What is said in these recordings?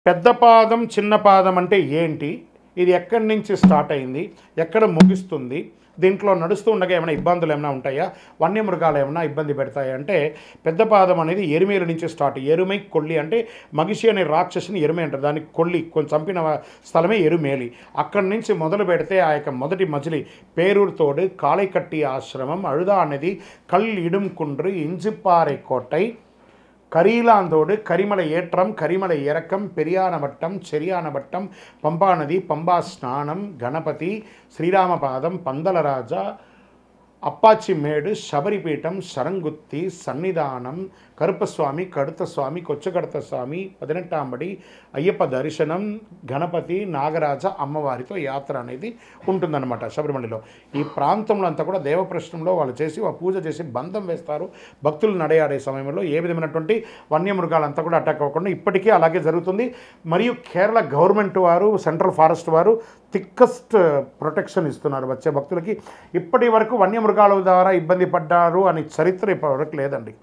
పెద్ద పాదం చిన్న పాదం అంటే ఏంటి, ఇది ఎక్కడి నుంచి స్టార్ట్ అయింది, ఎక్కడ ముగిస్తుంది, దీంట్లో నడుస్తూ ఉండగా ఏమైనా ఇబ్బందులు ఏమైనా ఉంటాయా, వన్యమృగాలు ఏమైనా ఇబ్బంది పెడతాయా అంటే, పెద్ద పాదం అనేది ఎరుమేలు నుంచి స్టార్ట్. ఎరుమై కొల్లి అంటే మగిషి అనే రాక్షసుని ఎరుమే అంటారు. దానికి కొల్లి కొంచెం చంపిన స్థలమే ఎరుమేలి. అక్కడి నుంచి మొదలు పెడితే ఆ యొక్క మొదటి మజిలి పేరూరుతోడు, కాళైకట్టి ఆశ్రమం, అழுదా అనేది, కల్ ఇడుం குன்று, இஞ்சிப்பாறை கோட்டை, கரீலாந்தோடு, கரிமலை ஏற்றம், கரிமலை இறக்கம், பெரியானவட்டம், செரியானவட்டம், பம்பா நதி, பம்பா ஸ்நானம், கணபதி, ஸ்ரீராமபாதம், பந்தலராஜா, అప్పాచి మేడు, శబరిపీఠం, శరంగుత్తి, సన్నిధానం, కరుపస్వామి, కడుత స్వామి, కొచ్చగడత స్వామి, 18 అయ్యప్ప దర్శనం, గణపతి, నాగరాజ, అమ్మవారితో యాత్ర అనేది ఉంటుందన్నమాట శబరిమలలో. ఈ ప్రాంతంలో అంతా కూడా దేవప్రశ్నంలో వాళ్ళు చేసి పూజ చేసి బంధం వేస్తారు. భక్తులు నడయాడే సమయంలో ఏ విధమైనటువంటి వన్యమృగాలంతా కూడా అటాక్ అవ్వకుండా ఇప్పటికీ అలాగే జరుగుతుంది. మరియు కేరళ గవర్నమెంట్ వారు, సెంట్రల్ ఫారెస్ట్ వారు థిక్కెస్ట్ ప్రొటెక్షన్ ఇస్తున్నారు వచ్చే భక్తులకి. ఇప్పటి వరకు వన్యమృగాల ద్వారా ఇబ్బంది పడ్డారు అని చరిత్ర ఇప్పటివరకు లేదండి,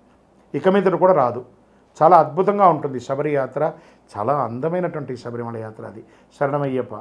ఇక మీద కూడా రాదు. చాలా అద్భుతంగా ఉంటుంది శబరి యాత్ర, చాలా అందమైనటువంటి శబరిమల యాత్ర అది. శరణమయ్యప్ప.